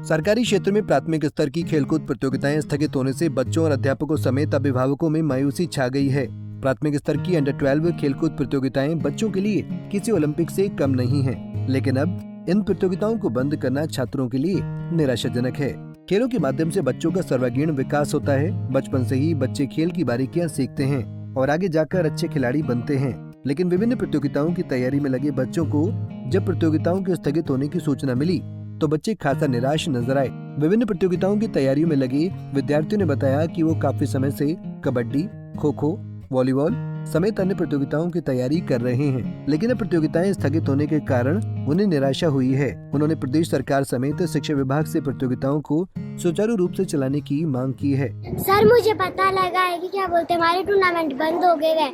सरकारी क्षेत्र में प्राथमिक स्तर की खेलकूद प्रतियोगिताएं स्थगित होने से बच्चों और अध्यापकों समेत अभिभावकों में मायूसी छा गई है। प्राथमिक स्तर की अंडर 12 खेलकूद प्रतियोगिताएं बच्चों के लिए किसी ओलंपिक से कम नहीं हैं, लेकिन अब इन प्रतियोगिताओं को बंद करना छात्रों के लिए निराशाजनक है। खेलों के माध्यम से बच्चों का सर्वांगीण विकास होता है। बचपन से ही बच्चे खेल की बारीकियां सीखते हैं और आगे जाकर अच्छे खिलाड़ी बनते हैं। लेकिन विभिन्न प्रतियोगिताओं की तैयारी में लगे बच्चों को जब प्रतियोगिताओं के स्थगित होने की सूचना मिली तो बच्चे खासा निराश नजर आए। विभिन्न प्रतियोगिताओं की तैयारियों में लगे विद्यार्थियों ने बताया कि वो काफी समय से कबड्डी, खो खो, वॉलीबॉल समेत अन्य प्रतियोगिताओं की तैयारी कर रहे हैं, लेकिन अब प्रतियोगिताएं स्थगित होने के कारण उन्हें निराशा हुई है। उन्होंने प्रदेश सरकार समेत शिक्षा विभाग से प्रतियोगिताओं को सुचारू रूप से चलाने की मांग की है। सर, मुझे पता लगा है कि क्या बोलते हमारे टूर्नामेंट बंद हो गए,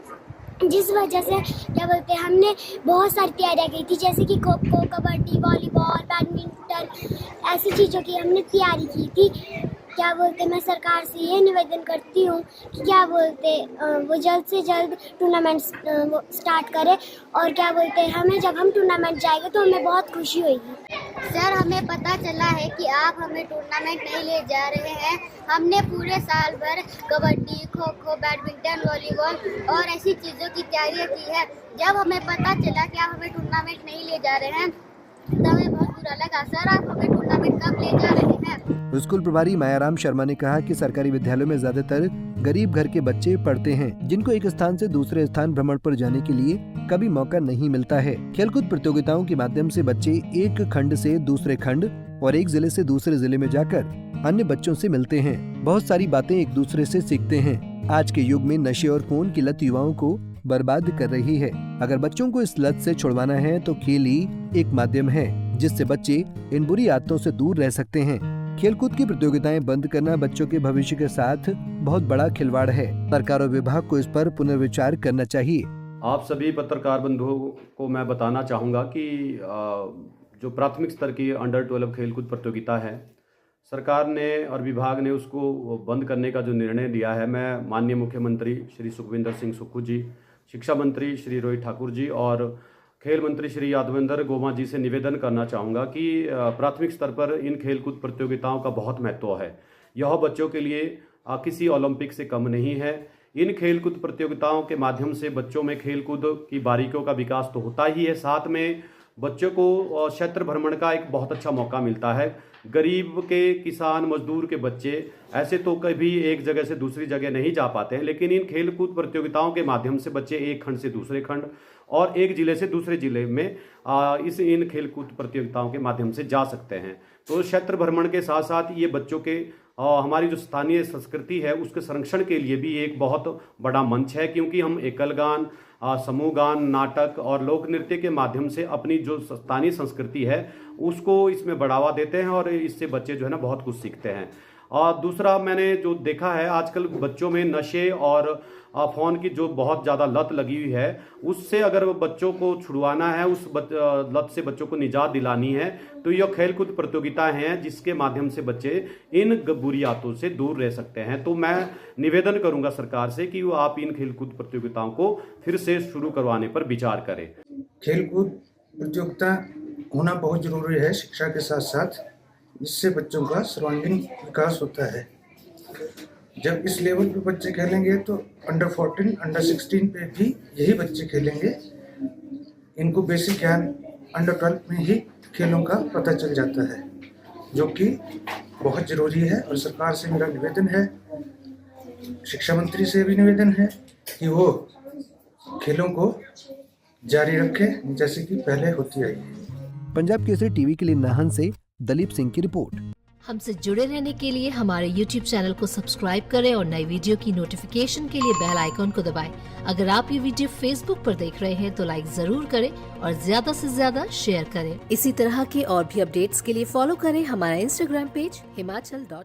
जिस वजह से क्या बोलते हैं हमने बहुत सारी तैयारियां की थी, जैसे कि खो खो, कबड्डी, वॉलीबॉल, बैडमिंटन, ऐसी चीज़ों की हमने तैयारी की थी। क्या बोलते मैं सरकार से ये निवेदन करती हूँ कि क्या बोलते वो जल्द से जल्द टूर्नामेंट स्टार्ट करे और क्या बोलते हमें जब हम टूर्नामेंट जाएंगे तो हमें बहुत खुशी होगी। सर, हमें पता चला है कि आप हमें टूर्नामेंट नहीं ले जा रहे हैं। हमने पूरे साल भर कबड्डी, खो खो, बैडमिंटन, वॉलीबॉल और ऐसी चीज़ों की तैयारी की है। जब हमें पता चला कि आप हमें टूर्नामेंट नहीं ले जा रहे हैं तब हमें बहुत बुरा लगा। सर, आप हमें टूर्नामेंट कब ले जा रहे हैं? स्कूल प्रभारी मायाराम शर्मा ने कहा कि सरकारी विद्यालयों में ज्यादातर गरीब घर के बच्चे पढ़ते हैं, जिनको एक स्थान से दूसरे स्थान भ्रमण पर जाने के लिए कभी मौका नहीं मिलता है। खेलकूद प्रतियोगिताओं के माध्यम से बच्चे एक खंड से दूसरे खंड और एक जिले से दूसरे जिले में जाकर अन्य बच्चों से मिलते हैं। बहुत सारी बातें एक दूसरे से सीखते हैं। आज के युग में नशे और फोन की लत युवाओं को बर्बाद कर रही है। अगर बच्चों को इस लत से छुड़वाना है तो खेल ही एक माध्यम है जिससे बच्चे इन बुरी आदतों से दूर रह सकते हैं। खेलकूद की प्रतियोगिताएं बंद करना बच्चों के भविष्य के साथ बहुत बड़ा खिलवाड़ है। सरकार और विभाग को इस पर पुनर्विचार करना चाहिए। आप सभी पत्रकार बंधुओं को मैं बताना चाहूँगा कि जो प्राथमिक स्तर की अंडर 12 खेलकूद प्रतियोगिता है, सरकार ने और विभाग ने उसको बंद करने का जो निर्णय लिया है, मैं माननीय मुख्यमंत्री श्री सुखविंदर सिंह सुक्खू जी, शिक्षा मंत्री श्री रोहित ठाकुर जी और खेल मंत्री श्री यादवेंद्र गोमा जी से निवेदन करना चाहूँगा कि प्राथमिक स्तर पर इन खेलकूद प्रतियोगिताओं का बहुत महत्व है। यह बच्चों के लिए किसी ओलंपिक से कम नहीं है। इन खेलकूद प्रतियोगिताओं के माध्यम से बच्चों में खेलकूद की बारीकियों का विकास तो होता ही है, साथ में बच्चों को क्षेत्र भ्रमण का एक बहुत अच्छा मौका मिलता है। गरीब के, किसान, मजदूर के बच्चे ऐसे तो कभी एक जगह से दूसरी जगह नहीं जा पाते हैं, लेकिन इन खेलकूद प्रतियोगिताओं के माध्यम से बच्चे एक खंड से दूसरे खंड और एक जिले से दूसरे जिले में इन खेलकूद प्रतियोगिताओं के माध्यम से जा सकते हैं। तो क्षेत्र भ्रमण के साथ साथ ये बच्चों के हमारी जो स्थानीय संस्कृति है उसके संरक्षण के लिए भी एक बहुत बड़ा मंच है, क्योंकि हम एकल गान, समूह गान, नाटक और लोक नृत्य के माध्यम से अपनी जो स्थानीय संस्कृति है उसको इसमें बढ़ावा देते हैं और इससे बच्चे जो है ना बहुत कुछ सीखते हैं। और दूसरा मैंने जो देखा है, आजकल बच्चों में नशे और फ़ोन की जो बहुत ज़्यादा लत लगी हुई है, उससे अगर बच्चों को छुड़वाना है, उस लत से बच्चों को निजात दिलानी है, तो यह खेलकूद प्रतियोगिताएं हैं जिसके माध्यम से बच्चे इन बुरी आदतों से दूर रह सकते हैं। तो मैं निवेदन करूंगा सरकार से कि वो आप इन खेलकूद प्रतियोगिताओं को फिर से शुरू करवाने पर विचार करें। खेलकूद प्रतियोगिता होना बहुत जरूरी है शिक्षा के साथ साथ, जिससे बच्चों का सर्वांगीण विकास होता है। जब इस लेवल पे बच्चे खेलेंगे तो अंडर 14, अंडर 16 पे भी यही बच्चे खेलेंगे। इनको बेसिक ज्ञान अंडर 12 में ही खेलों का पता चल जाता है, जो कि बहुत ज़रूरी है। और सरकार से मेरा निवेदन है, शिक्षा मंत्री से भी निवेदन है कि वो खेलों को जारी रखें जैसे कि पहले होती आई है। पंजाब केसरी टीवी के लिए नाहन से दलीप सिंह की रिपोर्ट। हमसे जुड़े रहने के लिए हमारे YouTube चैनल को सब्सक्राइब करें और नई वीडियो की नोटिफिकेशन के लिए बेल आइकॉन को दबाएं। अगर आप ये वीडियो Facebook पर देख रहे हैं तो लाइक जरूर करें और ज्यादा से ज्यादा शेयर करें। इसी तरह के और भी अपडेट्स के लिए फॉलो करें हमारा Instagram पेज himachal.ke।